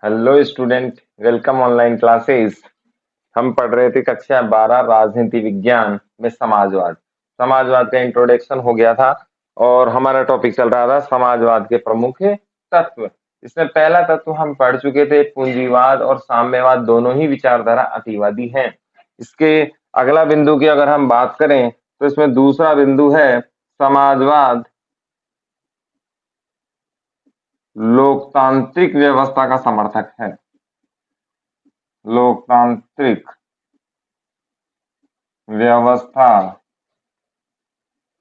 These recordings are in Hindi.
Hello student, welcome online classes. हम पढ़ रहे थे कक्षा 12 राजनीति विज्ञान में समाजवाद। समाजवाद का इंट्रोडक्शन हो गया था और हमारा टॉपिक चल रहा था समाजवाद के प्रमुख तत्व। इसमें पहला तत्व हम पढ़ चुके थे, पूंजीवाद और साम्यवाद दोनों ही विचारधारा अतिवादी हैं। इसके अगला बिंदु की अगर हम बात करें तो इसमें दूसरा बिंदु है समाजवाद लोकतांत्रिक व्यवस्था का समर्थक है। लोकतांत्रिक व्यवस्था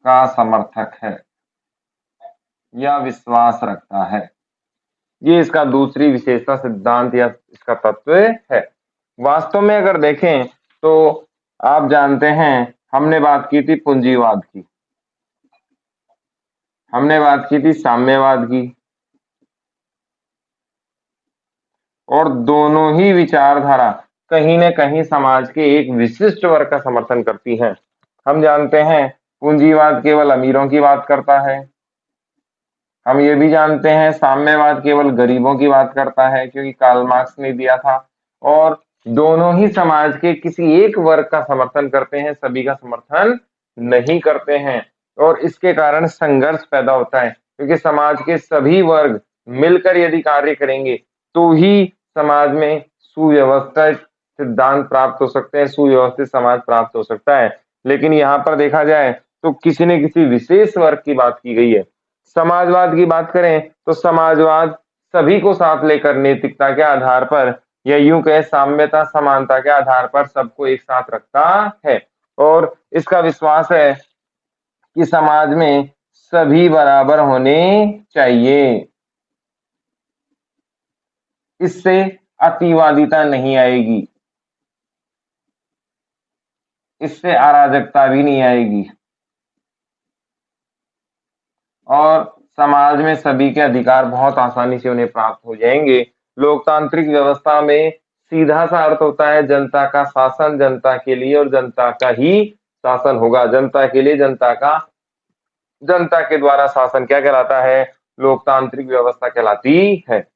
का समर्थक है या विश्वास रखता है। ये इसका दूसरी विशेषता, सिद्धांत या इसका तत्व है। वास्तव में अगर देखें तो आप जानते हैं हमने बात की थी पूंजीवाद की, हमने बात की थी साम्यवाद की, और दोनों ही विचारधारा कहीं न कहीं समाज के एक विशिष्ट वर्ग का समर्थन करती है। हम जानते हैं पूंजीवाद केवल अमीरों की बात करता है। हम ये भी जानते हैं साम्यवाद केवल गरीबों की बात करता है, क्योंकि कार्ल मार्क्स ने दिया था। और दोनों ही समाज के किसी एक वर्ग का समर्थन करते हैं, सभी का समर्थन नहीं करते हैं। और इसके कारण संघर्ष पैदा होता है, क्योंकि समाज के सभी वर्ग मिलकर यदि कार्य करेंगे तो ही समाज में सुव्यवस्थित सिद्धांत प्राप्त हो सकते हैं, सुव्यवस्थित समाज प्राप्त हो सकता है। लेकिन यहाँ पर देखा जाए तो किसी न किसी विशेष वर्ग की बात की गई है। समाजवाद की बात करें तो समाजवाद सभी को साथ लेकर नैतिकता के आधार पर या यूं कहे साम्यता समानता के आधार पर सबको एक साथ रखता है। और इसका विश्वास है कि समाज में सभी बराबर होने चाहिए। इससे अतिवादिता नहीं आएगी, इससे अराजकता भी नहीं आएगी, और समाज में सभी के अधिकार बहुत आसानी से उन्हें प्राप्त हो जाएंगे। लोकतांत्रिक व्यवस्था में सीधा सा अर्थ होता है जनता का शासन जनता के लिए, और जनता का ही शासन होगा। जनता के लिए, जनता का, जनता के द्वारा शासन क्या कहलाता है? लोकतांत्रिक व्यवस्था कहलाती है।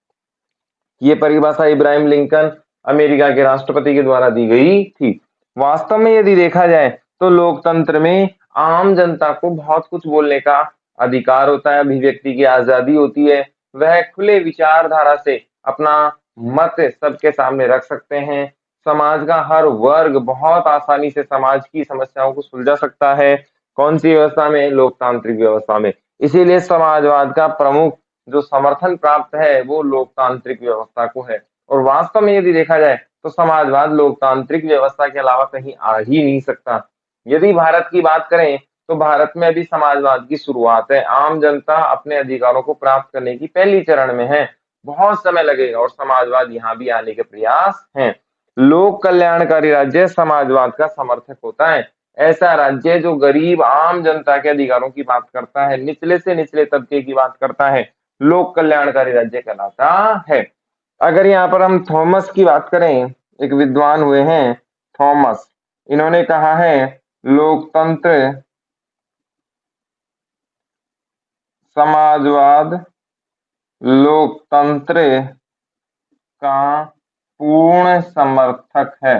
ये परिभाषा इब्राहिम लिंकन अमेरिका के राष्ट्रपति के द्वारा दी गई थी। वास्तव में यदि देखा जाए तो लोकतंत्र में आम जनता को बहुत कुछ बोलने का अधिकार होता है, अभिव्यक्ति की आजादी होती है। वह खुले विचारधारा से अपना मत सबके सामने रख सकते हैं। समाज का हर वर्ग बहुत आसानी से समाज की समस्याओं को सुलझा सकता है। कौन सी व्यवस्था में? लोकतांत्रिक व्यवस्था में। इसीलिए समाजवाद का प्रमुख जो समर्थन प्राप्त है वो लोकतांत्रिक व्यवस्था को है। और वास्तव में यदि देखा जाए तो समाजवाद लोकतांत्रिक व्यवस्था के अलावा कहीं आ ही नहीं सकता। यदि भारत की बात करें तो भारत में अभी समाजवाद की शुरुआत है। आम जनता अपने अधिकारों को प्राप्त करने की पहली चरण में है, बहुत समय लगेगा, और समाजवाद यहाँ भी आने के प्रयास हैं। लोक कल्याणकारी राज्य समाजवाद का समर्थक होता है। ऐसा राज्य जो गरीब आम जनता के अधिकारों की बात करता है, निचले से निचले तबके की बात करता है, लोक कल्याणकारी राज्य कहलाता है। अगर यहाँ पर हम थॉमस की बात करें, एक विद्वान हुए हैं थॉमस, इन्होंने कहा है लोकतंत्र समाजवाद लोकतंत्र का पूर्ण समर्थक है।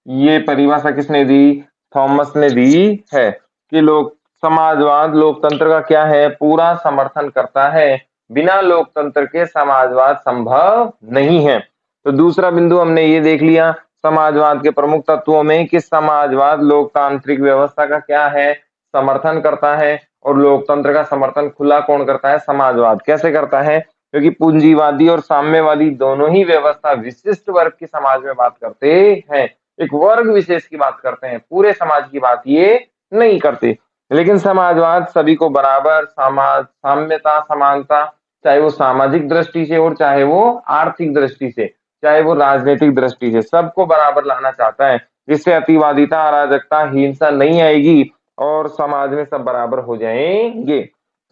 ये परिभाषा किसने दी? थॉमस ने दी है कि लोक समाजवाद लोकतंत्र का क्या है? पूरा समर्थन करता है। बिना लोकतंत्र के समाजवाद संभव नहीं है। तो दूसरा बिंदु हमने ये देख लिया समाजवाद के प्रमुख तत्वों में कि समाजवाद लोकतांत्रिक व्यवस्था का क्या है? समर्थन करता है। और लोकतंत्र का समर्थन खुला कौन करता है? समाजवाद। कैसे करता है? क्योंकि पूंजीवादी और साम्यवादी दोनों ही व्यवस्था विशिष्ट वर्ग की समाज में बात करते हैं, एक वर्ग विशेष की बात करते हैं, पूरे समाज की बात ये नहीं करते। लेकिन समाजवाद सभी को बराबर, समाज साम्यता समानता, चाहे वो सामाजिक दृष्टि से और चाहे वो आर्थिक दृष्टि से, चाहे वो राजनीतिक दृष्टि से, सबको बराबर लाना चाहता है, जिससे अतिवादिता अराजकता हिंसा नहीं आएगी और समाज में सब बराबर हो जाएंगे।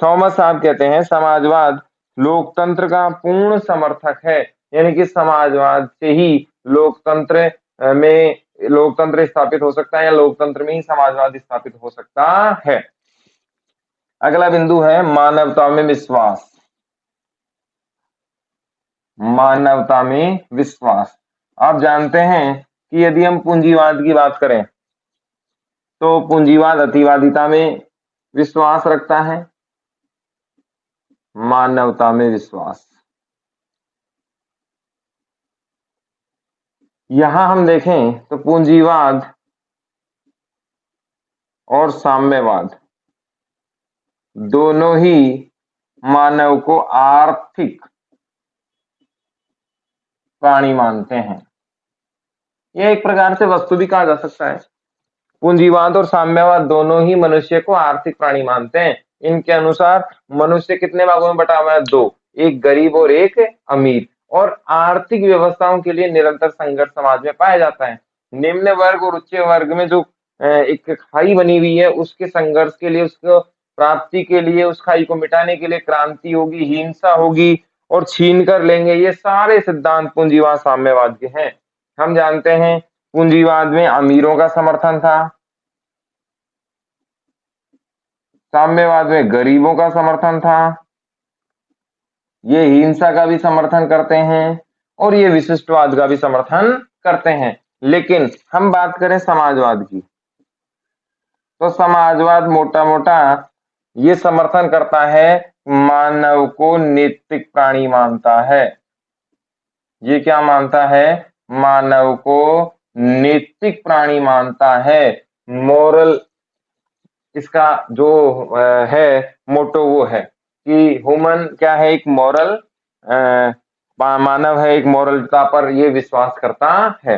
थॉमस साहब कहते हैं समाजवाद लोकतंत्र का पूर्ण समर्थक है, यानी कि समाजवाद से ही लोकतंत्र में लोकतंत्र स्थापित हो सकता है, या लोकतंत्र में ही समाजवाद स्थापित हो सकता है। अगला बिंदु है मानवता में विश्वास। मानवता में विश्वास। आप जानते हैं कि यदि हम पूंजीवाद की बात करें तो पूंजीवाद अतिवादिता में विश्वास रखता है, मानवता में विश्वास। यहां हम देखें तो पूंजीवाद और साम्यवाद दोनों ही मानव को आर्थिक प्राणी मानते हैं। यह एक प्रकार से वस्तु भी कहा जा सकता है। पूंजीवाद और साम्यवाद दोनों ही मनुष्य को आर्थिक प्राणी मानते हैं। इनके अनुसार मनुष्य कितने भागों में बटा हुआ है? दो, एक गरीब और एक अमीर। और आर्थिक व्यवस्थाओं के लिए निरंतर संघर्ष समाज में पाया जाता है। निम्न वर्ग और उच्च वर्ग में जो एक खाई बनी हुई है, उसके संघर्ष के लिए, उसको प्राप्ति के लिए, उस खाई को मिटाने के लिए क्रांति होगी, हिंसा होगी और छीन कर लेंगे। ये सारे सिद्धांत पूंजीवाद साम्यवाद के हैं। हम जानते हैं पूंजीवाद में अमीरों का समर्थन था, साम्यवाद में गरीबों का समर्थन था। ये हिंसा का भी समर्थन करते हैं और ये विशिष्टवाद का भी समर्थन करते हैं। लेकिन हम बात करें समाजवाद की, तो समाजवाद मोटा मोटा ये समर्थन करता है, मानव को नैतिक प्राणी मानता है। ये क्या मानता है? मानव को नैतिक प्राणी मानता है। मोरल इसका जो है मोटो वो है कि ह्यूमन क्या है? एक मॉरल मानव है, एक मॉरलता पर ये विश्वास करता है।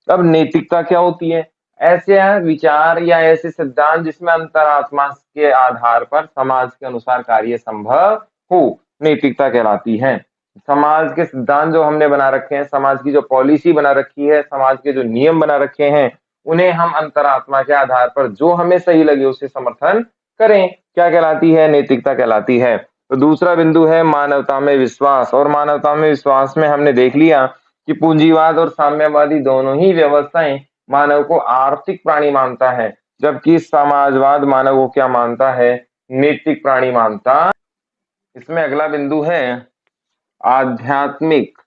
अब नैतिकता क्या होती है? ऐसे विचार या ऐसे सिद्धांत जिसमें अंतरात्मा के आधार पर समाज के अनुसार कार्य संभव हो, नैतिकता कहलाती है। समाज के सिद्धांत जो हमने बना रखे हैं, समाज की जो पॉलिसी बना रखी है, समाज के जो नियम बना रखे हैं, उन्हें हम अंतरात्मा के आधार पर जो हमें सही लगे उसे समर्थन करें, क्या कहलाती है? नैतिकता कहलाती है। तो दूसरा बिंदु है मानवता में विश्वास। और मानवता में विश्वास में हमने देख लिया कि पूंजीवाद और साम्यवादी दोनों ही व्यवस्थाएं मानव को आर्थिक प्राणी मानता है, जबकि समाजवाद मानव को क्या मानता है? नैतिक प्राणी मानता। इसमें अगला बिंदु है आध्यात्मिक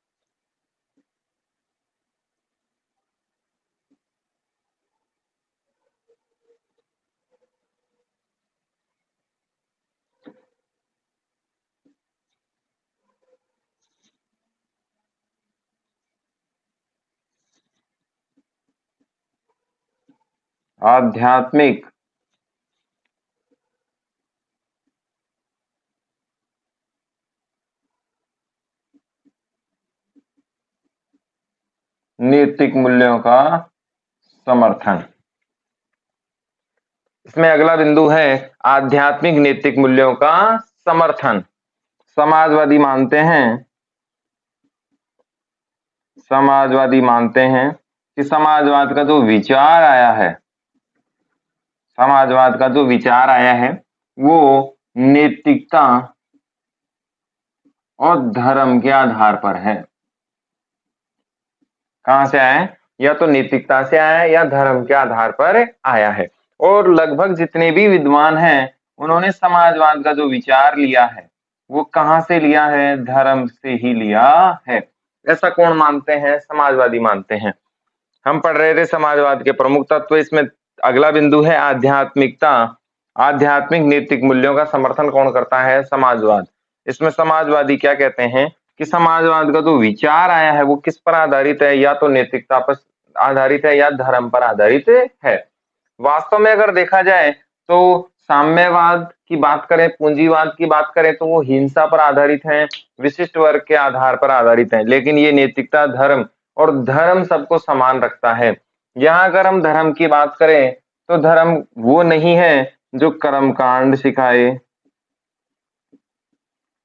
आध्यात्मिक नैतिक मूल्यों का समर्थन। इसमें अगला बिंदु है आध्यात्मिक नैतिक मूल्यों का समर्थन। समाजवादी मानते हैं, समाजवादी मानते हैं कि समाजवाद का जो विचार आया है, समाजवाद का जो विचार आया है वो नैतिकता और धर्म के आधार पर है। कहां से आया है? या तो नैतिकता से आया है या धर्म के आधार पर आया है। और लगभग जितने भी विद्वान हैं उन्होंने समाजवाद का जो विचार लिया है वो कहां से लिया है? धर्म से ही लिया है। ऐसा कौन मानते हैं? समाजवादी मानते हैं। हम पढ़ रहे थे समाजवाद के प्रमुख तत्व। इसमें अगला बिंदु है आध्यात्मिकता। आध्यात्मिक नैतिक मूल्यों का समर्थन कौन करता है? समाजवाद। इसमें समाजवादी क्या कहते हैं कि समाजवाद का जो विचार आया है वो किस पर आधारित है? या तो नैतिकता पर आधारित है या धर्म पर आधारित है। वास्तव में अगर देखा जाए तो साम्यवाद की बात करें, पूंजीवाद की बात करें तो वो हिंसा पर आधारित है, विशिष्ट वर्ग के आधार पर आधारित है। लेकिन ये नैतिकता, धर्म और धर्म सबको समान रखता है। यहाँ अगर हम धर्म की बात करें तो धर्म वो नहीं है जो कर्मकांड सिखाए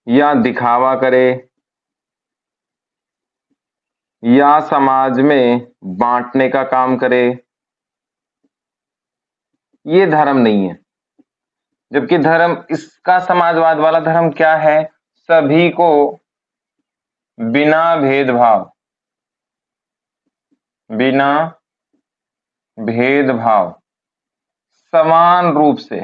या दिखावा करे या समाज में बांटने का काम करे। ये धर्म नहीं है। जबकि धर्म, इसका समाजवाद वाला धर्म क्या है? सभी को बिना भेदभाव, बिना भेदभाव समान रूप से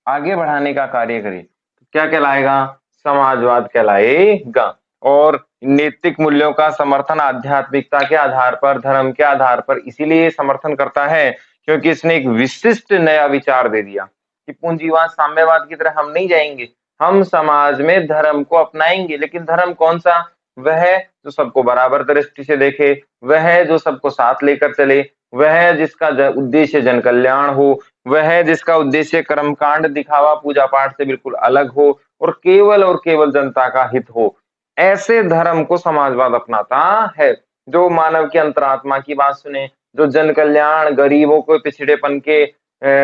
आगे बढ़ाने का कार्य करे। क्या कहलाएगा? समाजवाद कहलाएगा। और नैतिक मूल्यों का समर्थन आध्यात्मिकता के आधार पर, धर्म के आधार पर इसीलिए समर्थन करता है क्योंकि इसने एक विशिष्ट नया विचार दे दिया कि पूंजीवाद साम्यवाद की तरह हम नहीं जाएंगे, हम समाज में धर्म को अपनाएंगे। लेकिन धर्म कौन सा? वह जो सबको बराबर दृष्टि से देखे, वह जो सबको साथ लेकर चले, वह जिसका उद्देश्य जन कल्याण हो, वह जिसका उद्देश्य कर्मकांड दिखावा पूजा पाठ से बिल्कुल अलग हो और केवल जनता का हित हो। ऐसे धर्म को समाजवाद अपनाता है, जो मानव की अंतरात्मा की बात सुने, जो जन कल्याण, गरीबों को पिछड़ेपन के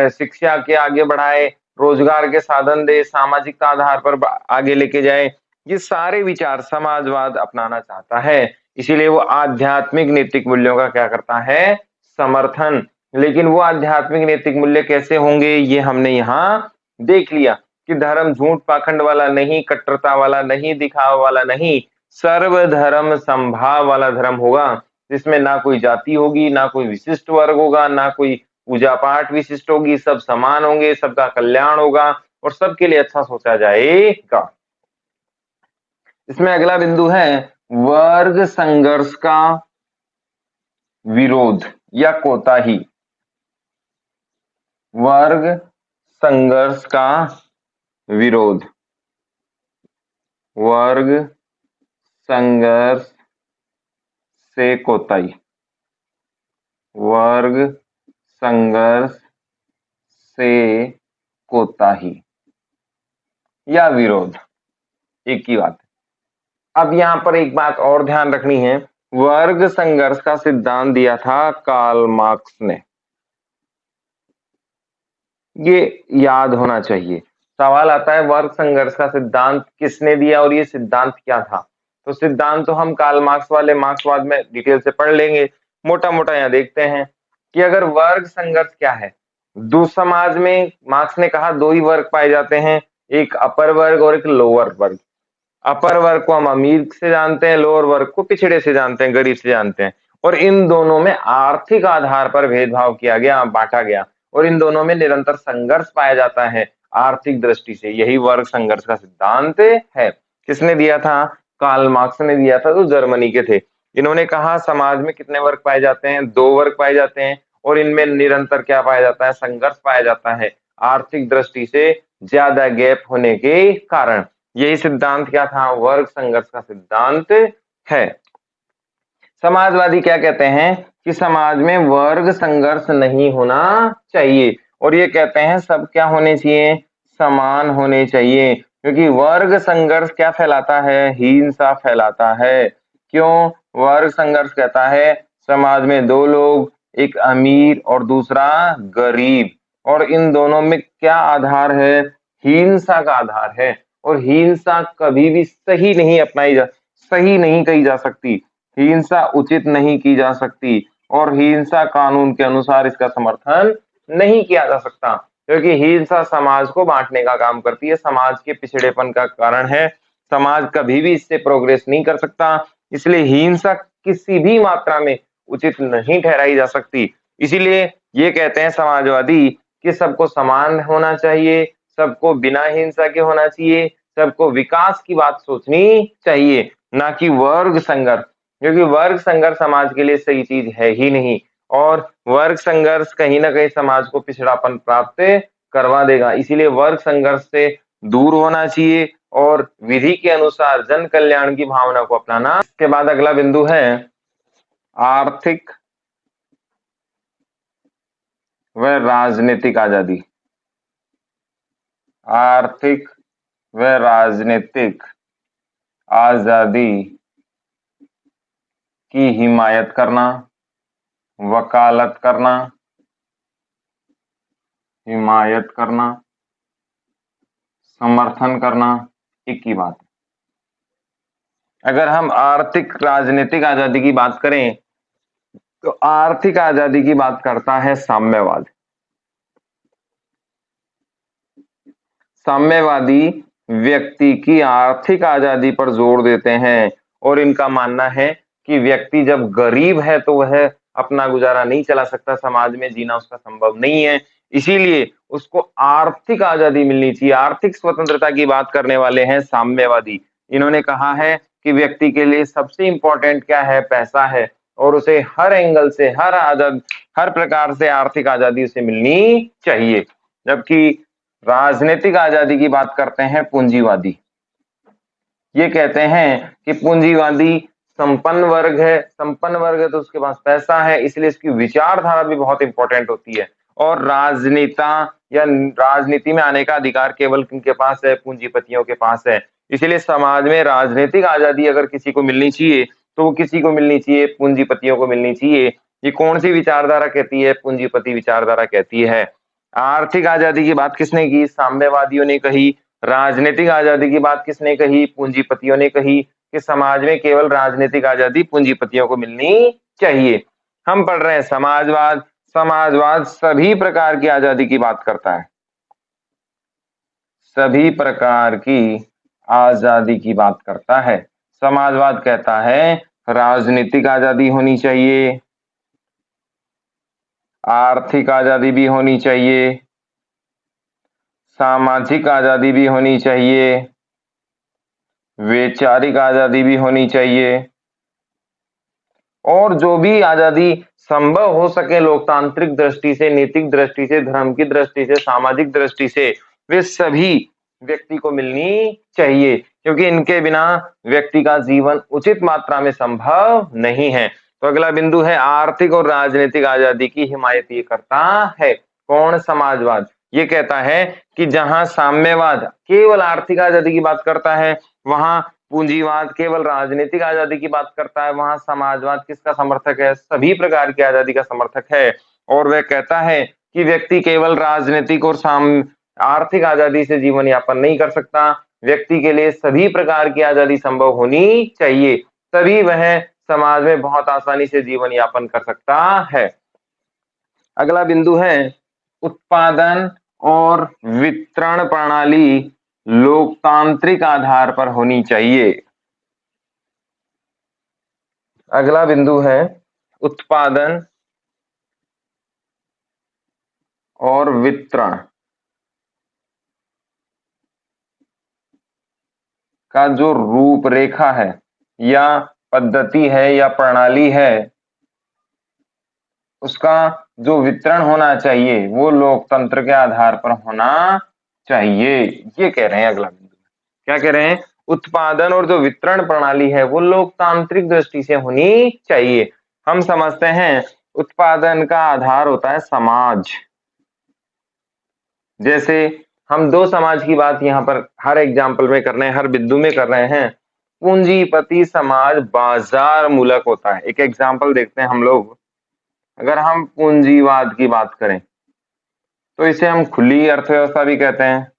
शिक्षा के आगे बढ़ाए, रोजगार के साधन दे, सामाजिकता आधार पर आगे लेके जाए, ये सारे विचार समाजवाद अपनाना चाहता है। इसीलिए वो आध्यात्मिक नैतिक मूल्यों का क्या करता है? समर्थन। लेकिन वो आध्यात्मिक नैतिक मूल्य कैसे होंगे, ये हमने यहाँ देख लिया कि धर्म झूठ पाखंड वाला नहीं, कट्टरता वाला नहीं, दिखावा वाला नहीं, सर्वधर्म समभाव वाला धर्म होगा, जिसमें ना कोई जाति होगी, ना कोई विशिष्ट वर्ग होगा, ना कोई पूजा पाठ विशिष्ट होगी, सब समान होंगे, सबका कल्याण होगा और सबके लिए अच्छा सोचा जाएगा। इसमें अगला बिंदु है वर्ग संघर्ष का विरोध या कोताही। वर्ग संघर्ष का विरोध, वर्ग संघर्ष से कोताही, वर्ग संघर्ष से कोताही या विरोध, एक ही बात है। अब यहां पर एक बात और ध्यान रखनी है, वर्ग संघर्ष का सिद्धांत दिया था कार्ल मार्क्स ने, ये याद होना चाहिए। सवाल आता है वर्ग संघर्ष का सिद्धांत किसने दिया और ये सिद्धांत क्या था? तो सिद्धांत तो हम कार्ल मार्क्स वाले मार्क्सवाद में डिटेल से पढ़ लेंगे, मोटा मोटा यहाँ देखते हैं कि अगर वर्ग संघर्ष क्या है, दो समाज में मार्क्स ने कहा दो ही वर्ग पाए जाते हैं, एक अपर वर्ग और एक लोअर वर्ग। अपर वर्ग को हम अमीर से जानते हैं, लोअर वर्ग को पिछड़े से जानते हैं, गरीब से जानते हैं, और इन दोनों में आर्थिक आधार पर भेदभाव किया गया, बांटा गया, और इन दोनों में निरंतर संघर्ष पाया जाता है आर्थिक दृष्टि से। यही वर्ग संघर्ष का सिद्धांत है। किसने दिया था? कार्ल मार्क्स ने दिया था, जो जर्मनी के थे। इन्होंने कहा समाज में कितने वर्ग पाए जाते हैं? दो वर्ग पाए जाते हैं, और इनमें निरंतर क्या पाया जाता है? संघर्ष पाया जाता है आर्थिक दृष्टि से ज्यादा गैप होने के कारण। यही सिद्धांत क्या था? वर्ग संघर्ष का सिद्धांत है। समाजवादी क्या कहते हैं कि समाज में वर्ग संघर्ष नहीं होना चाहिए, और ये कहते हैं सब क्या होने चाहिए? समान होने चाहिए, क्योंकि वर्ग संघर्ष क्या फैलाता है? हिंसा फैलाता है। क्यों? वर्ग संघर्ष कहता है समाज में दो लोग, एक अमीर और दूसरा गरीब, और इन दोनों में क्या आधार है? हिंसा का आधार है, और हिंसा कभी भी सही नहीं कही जा सकती, हिंसा उचित नहीं की जा सकती, और हिंसा कानून के अनुसार इसका समर्थन नहीं किया जा सकता, क्योंकि हिंसा समाज को बांटने का काम करती है, समाज के पिछड़ेपन का कारण है, समाज कभी भी इससे प्रोग्रेस नहीं कर सकता। इसलिए हिंसा किसी भी मात्रा में उचित नहीं ठहराई जा सकती। इसीलिए ये कहते हैं समाजवादी कि सबको समान होना चाहिए, सबको बिना हिंसा के होना चाहिए, सबको विकास की बात सोचनी चाहिए, ना कि वर्ग संघर्ष, क्योंकि वर्ग संघर्ष समाज के लिए सही चीज है ही नहीं, और वर्ग संघर्ष कहीं ना कहीं समाज को पिछड़ापन प्राप्त करवा देगा। इसीलिए वर्ग संघर्ष से दूर होना चाहिए और विधि के अनुसार जन कल्याण की भावना को अपनाना। इसके बाद अगला बिंदु है आर्थिक व राजनीतिक आजादी। आर्थिक व राजनीतिक आजादी की हिमायत करना, वकालत करना, हिमायत करना, समर्थन करना, एक ही बात है। अगर हम आर्थिक राजनीतिक आजादी की बात करें तो आर्थिक आजादी की बात करता है साम्यवाद। साम्यवादी व्यक्ति की आर्थिक आजादी पर जोर देते हैं, और इनका मानना है कि व्यक्ति जब गरीब है तो वह अपना गुजारा नहीं चला सकता, समाज में जीना उसका संभव नहीं है, इसीलिए उसको आर्थिक आजादी मिलनी चाहिए। आर्थिक स्वतंत्रता की बात करने वाले हैं साम्यवादी। इन्होंने कहा है कि व्यक्ति के लिए सबसे इम्पोर्टेंट क्या है, पैसा है, और उसे हर एंगल से, हर प्रकार से आर्थिक आजादी उसे मिलनी चाहिए। जबकि राजनीतिक आजादी की बात करते हैं पूंजीवादी। ये कहते हैं कि पूंजीवादी संपन्न वर्ग है, संपन्न वर्ग है तो उसके पास पैसा है, इसलिए इसकी विचारधारा भी बहुत इंपॉर्टेंट होती है। और राजनेता या राजनीति में आने का अधिकार केवल किनके पास है, पूंजीपतियों के पास है। इसलिए समाज में राजनीतिक आजादी अगर किसी को मिलनी चाहिए तो वो किसी को मिलनी चाहिए, पूंजीपतियों को मिलनी चाहिए। ये कौन सी विचारधारा कहती है, पूंजीपति विचारधारा कहती है। आर्थिक आजादी की बात किसने की, साम्यवादियों ने कही। राजनीतिक आजादी की बात किसने कही, पूंजीपतियों ने कही, कि समाज में केवल राजनीतिक आजादी पूंजीपतियों को मिलनी चाहिए। हम पढ़ रहे हैं समाजवाद। समाजवाद सभी प्रकार की आजादी की बात करता है, सभी प्रकार की आजादी की बात करता है। समाजवाद कहता है राजनीतिक आजादी होनी चाहिए, आर्थिक आजादी भी होनी चाहिए, सामाजिक आजादी भी होनी चाहिए, वैचारिक आजादी भी होनी चाहिए, और जो भी आजादी संभव हो सके लोकतांत्रिक दृष्टि से, नैतिक दृष्टि से, धर्म की दृष्टि से, सामाजिक दृष्टि से, वे सभी व्यक्ति को मिलनी चाहिए, क्योंकि इनके बिना व्यक्ति का जीवन उचित मात्रा में संभव नहीं है। तो अगला बिंदु है आर्थिक और राजनीतिक आजादी की हिमायत ये करता है कौन, समाजवाद। ये कहता है कि जहां साम्यवाद केवल आर्थिक आजादी की बात करता है, वहां पूंजीवाद केवल राजनीतिक आजादी की बात करता है, वहां समाजवाद किसका समर्थक है, सभी प्रकार की आजादी का समर्थक है। और वह कहता है कि व्यक्ति केवल राजनीतिक और आर्थिक आजादी से जीवन यापन नहीं कर सकता, व्यक्ति के लिए सभी प्रकार की आजादी संभव होनी चाहिए, तभी वह समाज में बहुत आसानी से जीवन यापन कर सकता है। अगला बिंदु है उत्पादन और वितरण प्रणाली लोकतांत्रिक आधार पर होनी चाहिए। अगला बिंदु है उत्पादन और वितरण का जो रूपरेखा है या पद्धति है या प्रणाली है, उसका जो वितरण होना चाहिए वो लोकतंत्र के आधार पर होना चाहिए। ये कह रहे हैं अगला बिंदु। क्या कह रहे हैं, उत्पादन और जो वितरण प्रणाली है वो लोकतांत्रिक दृष्टि से होनी चाहिए। हम समझते हैं उत्पादन का आधार होता है समाज। जैसे हम दो समाज की बात यहाँ पर हर एग्जाम्पल में कर रहे हैं, हर बिंदु में कर रहे हैं। पूंजीपति समाज बाजार मूलक होता है। एक एग्जाम्पल देखते हैं हम लोग। अगर हम पूंजीवाद की बात करें तो इसे हम खुली अर्थव्यवस्था भी कहते हैं,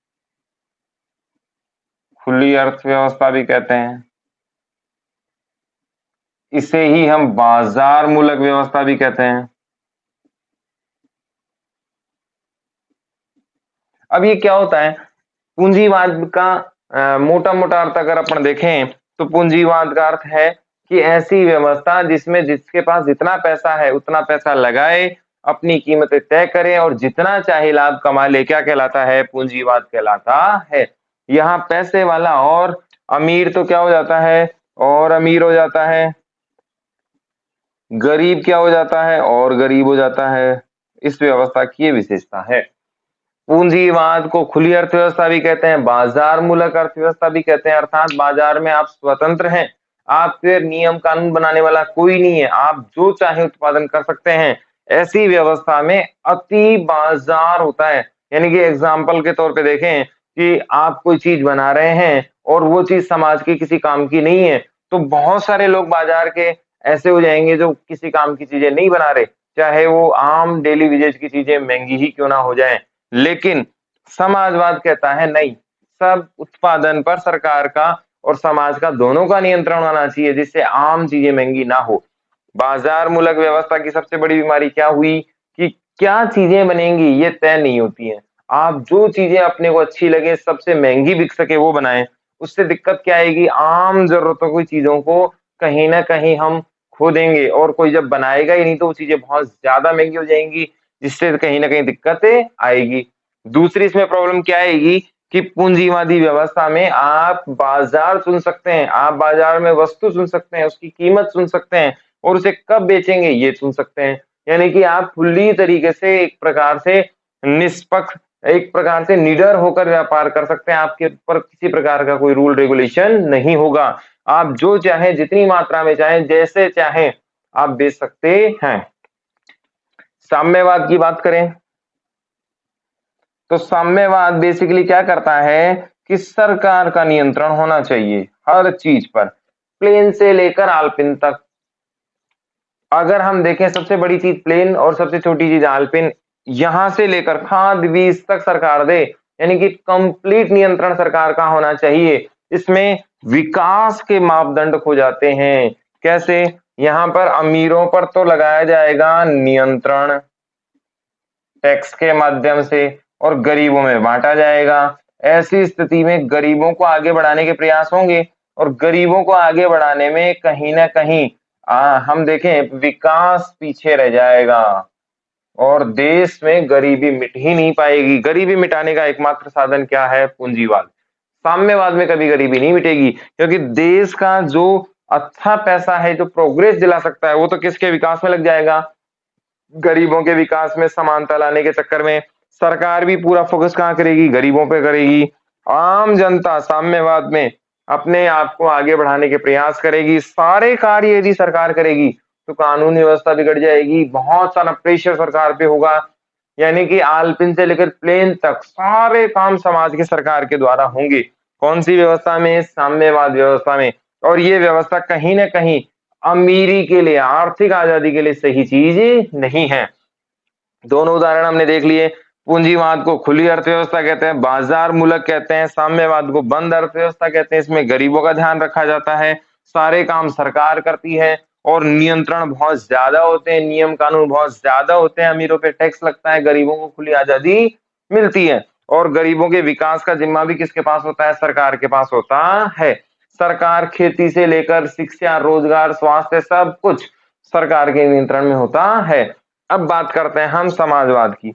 खुली अर्थव्यवस्था भी कहते हैं। इसे ही हम बाजार मूलक व्यवस्था भी कहते हैं। अब ये क्या होता है, पूंजीवाद का मोटा मोटा अर्थ अगर अपन देखें तो पूंजीवाद का अर्थ है कि ऐसी व्यवस्था जिसमें जिसके पास जितना पैसा है उतना पैसा लगाए, अपनी कीमतें तय करे और जितना चाहे लाभ कमा ले। क्या कहलाता है, पूंजीवाद कहलाता है। यहाँ पैसे वाला और अमीर तो क्या हो जाता है, और अमीर हो जाता है, गरीब क्या हो जाता है, और गरीब हो जाता है। इस व्यवस्था की ये विशेषता है। पूंजीवाद को खुली अर्थव्यवस्था भी कहते हैं, बाजार मूलक अर्थव्यवस्था भी कहते हैं, अर्थात बाजार में आप स्वतंत्र हैं, आपके नियम कानून बनाने वाला कोई नहीं है, आप जो चाहे उत्पादन कर सकते हैं। ऐसी व्यवस्था में अति बाजार होता है। यानी कि एग्जाम्पल के तौर पे देखें कि आप कोई चीज बना रहे हैं और वो चीज समाज के किसी काम की नहीं है, तो बहुत सारे लोग बाजार के ऐसे हो जाएंगे जो किसी काम की चीजें नहीं बना रहे, चाहे वो आम डेली यूजेज की चीजें महंगी ही क्यों ना हो जाए। लेकिन समाजवाद कहता है नहीं, सब उत्पादन पर सरकार का और समाज का दोनों का नियंत्रण होना चाहिए, जिससे आम चीजें महंगी ना हो। बाजार मूलक व्यवस्था की सबसे बड़ी बीमारी क्या हुई कि क्या चीजें बनेंगी ये तय नहीं होती हैं। आप जो चीजें अपने को अच्छी लगे, सबसे महंगी बिक सके वो बनाएं। उससे दिक्कत क्या आएगी, आम जरूरतों की चीजों को कहीं ना कहीं हम खो देंगे, और कोई जब बनाएगा ही नहीं तो वो चीजें बहुत ज्यादा महंगी हो जाएंगी, जिससे कहीं ना कहीं दिक्कतें आएगी। दूसरी इसमें प्रॉब्लम क्या आएगी कि पूंजीवादी व्यवस्था में आप बाजार चुन सकते हैं, आप बाजार में वस्तु चुन सकते हैं, उसकी कीमत चुन सकते हैं और उसे कब बेचेंगे ये चुन सकते हैं। यानी कि आप खुली तरीके से एक प्रकार से निष्पक्ष, एक प्रकार से निडर होकर व्यापार कर सकते हैं। आपके ऊपर किसी प्रकार का कोई रूल रेगुलेशन नहीं होगा। आप जो चाहें, जितनी मात्रा में चाहें, जैसे चाहें आप बेच सकते हैं। साम्यवाद की बात करें तो साम्यवाद बेसिकली क्या करता है कि सरकार का नियंत्रण होना चाहिए हर चीज पर, प्लेन से लेकर आल्पिन तक। अगर हम देखें, सबसे बड़ी चीज प्लेन और सबसे छोटी चीज आल्पिन, यहां से लेकर खाद बीज तक सरकार दे, यानी कि कंप्लीट नियंत्रण सरकार का होना चाहिए। इसमें विकास के मापदंड खो जाते हैं। कैसे? यहां पर अमीरों पर तो लगाया जाएगा नियंत्रण टैक्स के माध्यम से और गरीबों में बांटा जाएगा। ऐसी स्थिति में गरीबों को आगे बढ़ाने के प्रयास होंगे और गरीबों को आगे बढ़ाने में कहीं ना कहीं हम देखें विकास पीछे रह जाएगा और देश में गरीबी मिट ही नहीं पाएगी। गरीबी मिटाने का एकमात्र साधन क्या है? पूंजीवाद। साम्यवाद में कभी गरीबी नहीं मिटेगी, क्योंकि देश का जो अच्छा पैसा है, जो प्रोग्रेस दिला सकता है, वो तो किसके विकास में लग जाएगा? गरीबों के विकास में समानता लाने के चक्कर में सरकार भी पूरा फोकस कहां करेगी? गरीबों पे करेगी। आम जनता साम्यवाद में अपने आप को आगे बढ़ाने के प्रयास करेगी। सारे कार्य यदि सरकार करेगी तो कानूनी व्यवस्था बिगड़ जाएगी, बहुत सारा प्रेशर सरकार पे होगा। यानी कि आलपिन से लेकर प्लेन तक सारे काम समाज के सरकार के द्वारा होंगे। कौन सी व्यवस्था में? साम्यवाद व्यवस्था में। और ये व्यवस्था कहीं ना कहीं अमीरी के लिए, आर्थिक आजादी के लिए सही चीज नहीं है। दोनों उदाहरण हमने देख लिए। पूंजीवाद को खुली अर्थव्यवस्था कहते हैं, बाजार मूलक कहते हैं, साम्यवाद को बंद अर्थव्यवस्था कहते हैं। इसमें गरीबों का ध्यान रखा जाता है, सारे काम सरकार करती है और नियंत्रण बहुत ज्यादा होते हैं, नियम कानून बहुत ज्यादा होते हैं। अमीरों पे टैक्स लगता है, गरीबों को खुली आजादी मिलती है और गरीबों के विकास का जिम्मा भी किसके पास होता है? सरकार के पास होता है। सरकार खेती से लेकर शिक्षा, रोजगार, स्वास्थ्य सब कुछ सरकार के नियंत्रण में होता है। अब बात करते हैं हम समाजवाद की।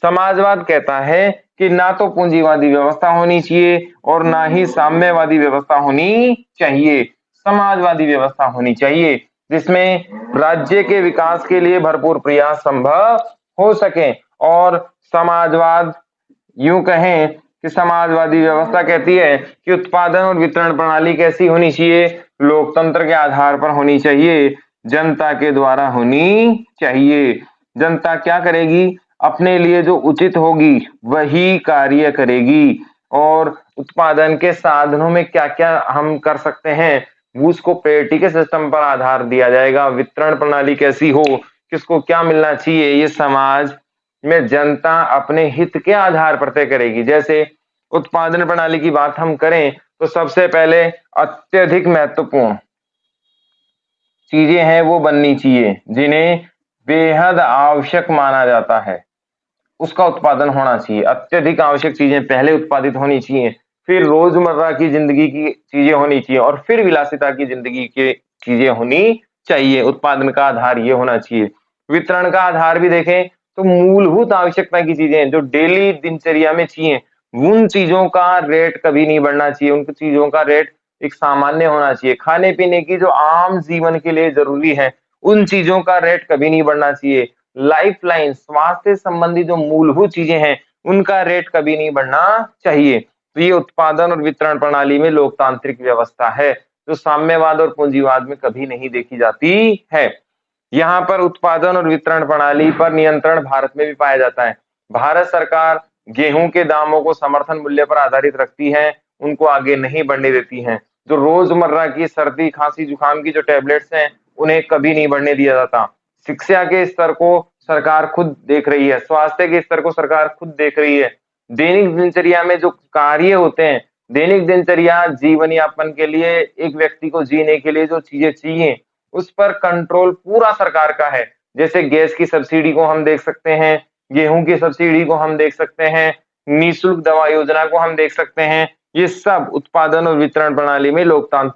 समाजवाद कहता है कि ना तो पूंजीवादी व्यवस्था होनी चाहिए और ना ही साम्यवादी व्यवस्था होनी चाहिए। समाजवादी व्यवस्था होनी चाहिए जिसमें राज्य के विकास के लिए भरपूर प्रयास संभव हो सके। और समाजवाद, यूं कहें कि समाजवादी व्यवस्था कहती है कि उत्पादन और वितरण प्रणाली कैसी होनी चाहिए? लोकतंत्र के आधार पर होनी चाहिए, जनता के द्वारा होनी चाहिए। जनता क्या करेगी? अपने लिए जो उचित होगी वही कार्य करेगी। और उत्पादन के साधनों में क्या क्या हम कर सकते हैं, उसको प्रायोरिटी के सिस्टम पर आधार दिया जाएगा। वितरण प्रणाली कैसी हो, किसको क्या मिलना चाहिए, ये समाज में जनता अपने हित के आधार पर तय करेगी। जैसे उत्पादन प्रणाली की बात हम करें तो सबसे पहले अत्यधिक महत्वपूर्ण चीजें हैं वो बननी चाहिए जिन्हें बेहद आवश्यक माना जाता है, उसका उत्पादन होना चाहिए। अत्यधिक आवश्यक चीजें पहले उत्पादित होनी चाहिए, फिर रोजमर्रा की जिंदगी की चीजें होनी चाहिए और फिर विलासिता की जिंदगी की चीजें होनी चाहिए। उत्पादन का आधार ये होना चाहिए। वितरण का आधार भी देखें तो मूलभूत आवश्यकता की चीजें जो डेली दिनचर्या में चाहिए, उन चीजों का रेट कभी नहीं बढ़ना चाहिए, उन चीजों का रेट एक सामान्य होना चाहिए। खाने पीने की जो आम जीवन के लिए जरूरी है, उन चीजों का रेट कभी नहीं बढ़ना चाहिए। लाइफलाइन, स्वास्थ्य संबंधी जो मूलभूत चीजें हैं, उनका रेट कभी नहीं बढ़ना चाहिए। तो ये उत्पादन और वितरण प्रणाली में लोकतांत्रिक व्यवस्था है जो साम्यवाद और पूंजीवाद में कभी नहीं देखी जाती है। यहाँ पर उत्पादन और वितरण प्रणाली पर नियंत्रण भारत में भी पाया जाता है। भारत सरकार गेहूं के दामों को समर्थन मूल्य पर आधारित रखती है, उनको आगे नहीं बढ़ने देती है। जो रोजमर्रा की सर्दी, खांसी, जुकाम की जो टैबलेट्स हैं, उन्हें कभी नहीं बढ़ने दिया जाता। शिक्षा के स्तर को सरकार खुद देख रही है, स्वास्थ्य के स्तर को सरकार खुद देख रही है। दैनिक दिनचर्या में जो कार्य होते हैं, दैनिक दिनचर्या जीवन यापन के लिए, एक व्यक्ति को जीने के लिए जो चीजें चाहिए, उस पर कंट्रोल पूरा सरकार का है। जैसे गैस की सब्सिडी को हम देख सकते हैं, गेहूं की सब्सिडी को हम देख सकते हैं, निःशुल्क दवा योजना को हम देख सकते हैं। ये सब उत्पादन और वितरण प्रणाली में लोकतांत्रिक